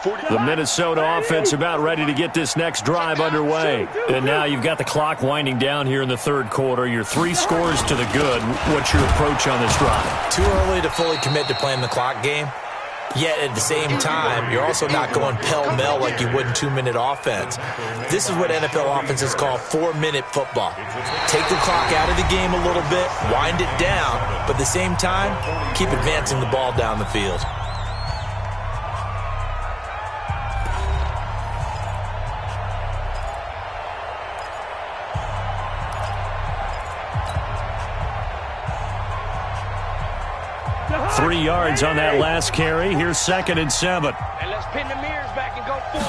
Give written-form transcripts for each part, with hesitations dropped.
The Minnesota offense about ready to get this next drive underway. And now you've got the clock winding down here in the third quarter. You're 3 scores to the good. What's your approach on this drive? Too early to fully commit to playing the clock game. Yet at the same time, you're also not going pell-mell like you would in 2-minute offense. This is what NFL offenses call 4-minute football. Take the clock out of the game a little bit, wind it down, but at the same time, keep advancing the ball down the field. Three yards on that last carry. Here's 2nd and 7. And let's pin the mirrors back and go full.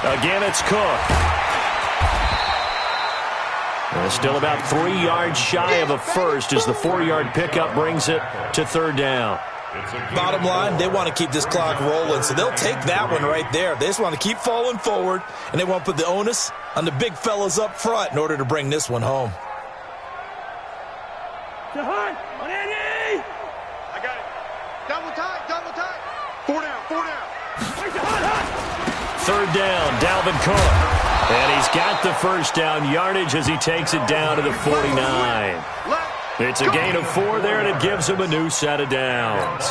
Again, it's Cook. And still about 3 yards shy of a first as the 4-yard pickup brings it to 3rd down. Bottom line, they want to keep this clock rolling, so they'll take that one right there. They just want to keep falling forward, and they want to put the onus on the big fellas up front in order to bring this one home. Four down. 3rd down, Dalvin Cook. And he's got the first down yardage as he takes it down to the 49. It's a gain of 4 there, and it gives him a new set of downs.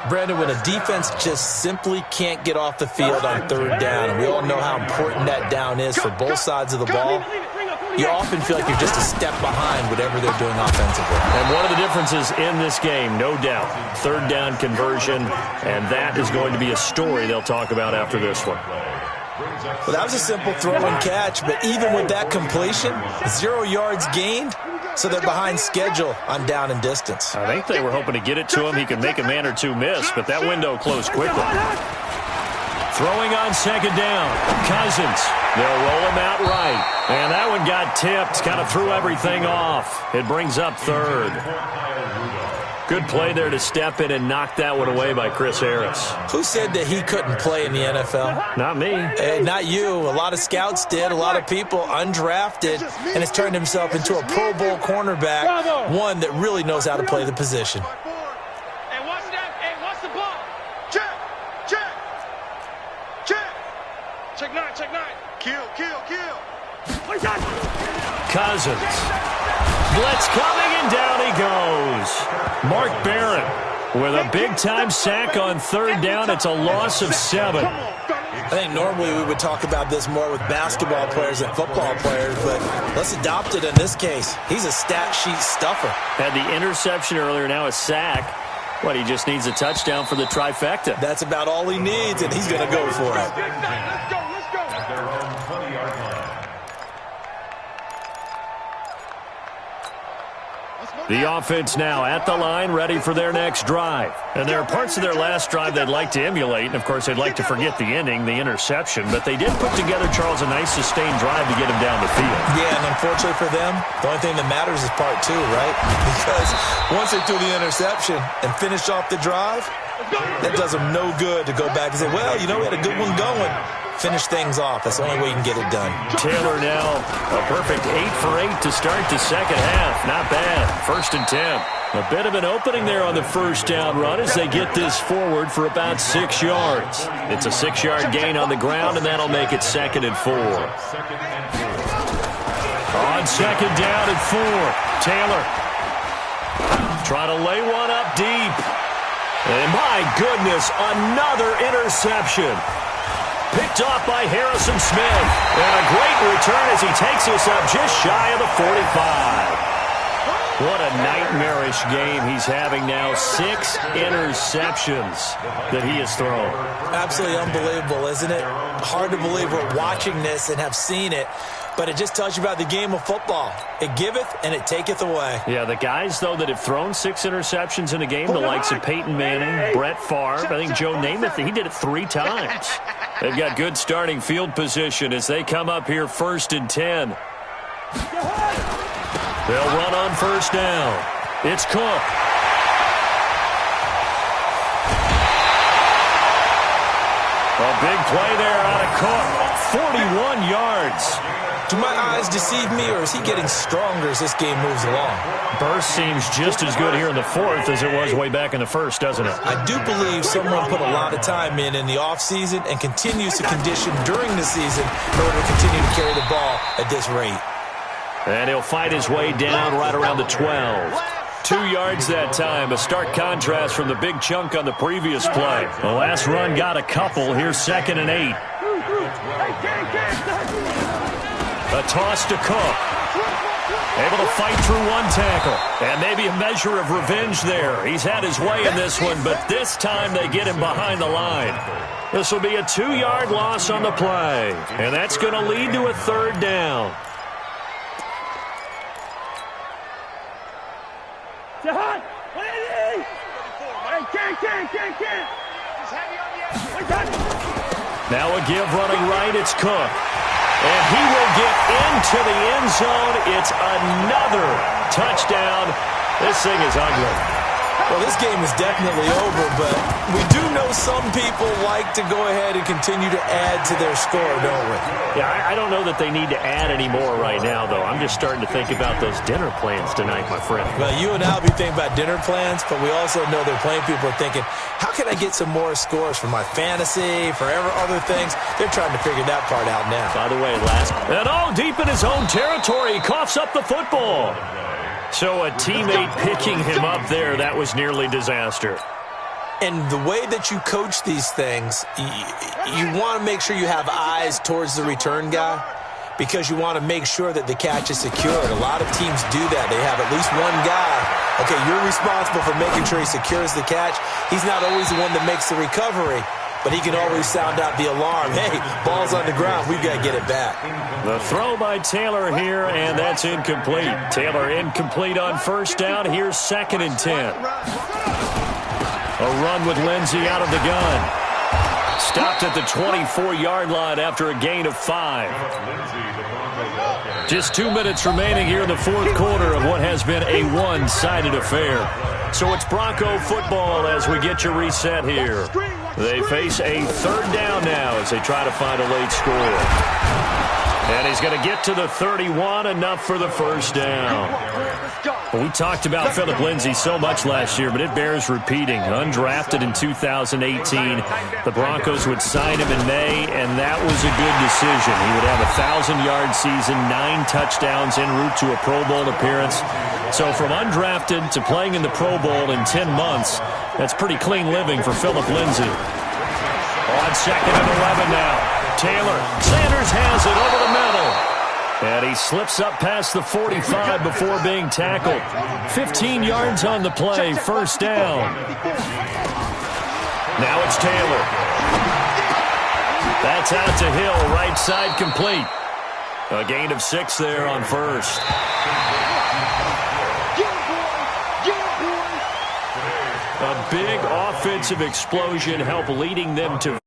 Brandon, when a defense just simply can't get off the field on 3rd down, and we all know how important that down is for both sides of the ball, you often feel like you're just a step behind whatever they're doing offensively. And one of the differences in this game, no doubt, 3rd down conversion, and that is going to be a story they'll talk about after this one. Well, that was a simple throw and catch, but even with that completion, 0 yards gained, so they're behind schedule on down and distance. I think they were hoping to get it to him. He could make a man or two miss, but that window closed quickly. Throwing on 2nd down, Cousins. They'll roll him out right. And that one got tipped, kind of threw everything off. It brings up 3rd. Good play there to step in and knock that one away by Chris Harris. Who said that he couldn't play in the NFL? Not me. Not you. A lot of scouts did, a lot of people undrafted, and has turned himself into a Pro Bowl cornerback, one that really knows how to play the position. Hey, watch that. Hey, watch the ball. Check. Check 9. Kill. Cousins. Blitz coming, and down he goes. Mark Barron with a big-time sack on 3rd down. It's a loss of 7. I think normally we would talk about this more with basketball players than football players, but let's adopt it in this case. He's a stat sheet stuffer. Had the interception earlier, now a sack. What, he just needs a touchdown for the trifecta. That's about all he needs, and he's going to go for it. Let's go. The offense now at the line, ready for their next drive. And there are parts of their last drive they'd like to emulate. And, of course, they'd like to forget the ending, the interception. But they did put together, Charles, a nice sustained drive to get him down the field. Yeah, and unfortunately for them, the only thing that matters is part 2, right? Because once they threw the interception and finished off the drive, that does them no good to go back and say, well, you know, we had a good one going. Finish things off. That's the only way you can get it done. Taylor now a perfect 8 for 8 to start the second half. Not bad. 1st and 10. A bit of an opening there on the first down run as they get this forward for about 6 yards. It's a 6-yard gain on the ground, and that'll make it 2nd and 4. On 2nd down and 4, Taylor trying to lay one up deep. And my goodness, another interception. Picked off by Harrison Smith. And a great return as he takes us up just shy of the 45. What a nightmarish game he's having now. 6 interceptions that he has thrown. Absolutely unbelievable, isn't it? Hard to believe we're watching this and have seen it. But it just tells you about the game of football. It giveth and it taketh away. Yeah, the guys, though, that have thrown 6 interceptions in a game, the likes of Peyton Manning, Brett Favre, I think Joe Namath, he did it 3 times. They've got good starting field position as they come up here 1st and 10. They'll run on 1st down. It's Cook. A Big play there out of Cook. 41 yards. Do my eyes deceive me, or is he getting stronger as this game moves along? Burst seems just as good here in the fourth as it was way back in the first, doesn't it? I do believe someone put a lot of time in the offseason and continues to condition during the season in order to continue to carry the ball at this rate. And he'll fight his way down right around the 12. 2 yards that time, a stark contrast from the big chunk on the previous play. The last run got a couple. Here's 2nd and 8. A toss to Cook. Able to fight through one tackle. And maybe a measure of revenge there. He's had his way in this one, but this time they get him behind the line. This will be a 2-yard loss on the play. And that's going to lead to a 3rd down. Now a give running right. It's Cook. And he will get into the end zone. It's another touchdown. This thing is ugly. Well, this game is definitely over, but we do know some people like to go ahead and continue to add to their score, don't we? Yeah, I don't know that they need to add any more right now, though. I'm just starting to think about those dinner plans tonight, my friend. Well, you and I will be thinking about dinner plans, but we also know they're playing people are thinking, how can I get some more scores for my fantasy, for other things? They're trying to figure that part out now. By the way, deep in his own territory, he coughs up the football. So a teammate picking him up there, that was nearly disaster. And the way that you coach these things, you want to make sure you have eyes towards the return guy because you want to make sure that the catch is secured. A lot of teams do that. They have at least one guy. Okay, you're responsible for making sure he secures the catch. He's not always the one that makes the recovery, but he can always sound out the alarm. Hey, ball's on the ground. We've got to get it back. The throw by Taylor here, and that's incomplete. Taylor incomplete on 1st down. Here's 2nd and 10. A run with Lindsey out of the gun. Stopped at the 24-yard line after a gain of 5. Just 2 minutes remaining here in the 4th quarter of what has been a one-sided affair. So it's Bronco football as we get your reset here. They face a 3rd down now as they try to find a late score. And he's going to get to the 31, enough for the 1st down. Well, we talked about Phillip Lindsay so much last year, but it bears repeating. Undrafted in 2018, the Broncos would sign him in May, and that was a good decision. He would have a 1,000-yard season, 9 touchdowns en route to a Pro Bowl appearance. So from undrafted to playing in the Pro Bowl in 10 months, that's pretty clean living for Phillip Lindsay. On 2nd and 11 now. Taylor, Sanders has it over the middle. And he slips up past the 45 before being tackled. 15 yards on the play, 1st down. Now it's Taylor. That's out to Hill, right side complete. A gain of 6 there on 1st. A big offensive explosion helped leading them to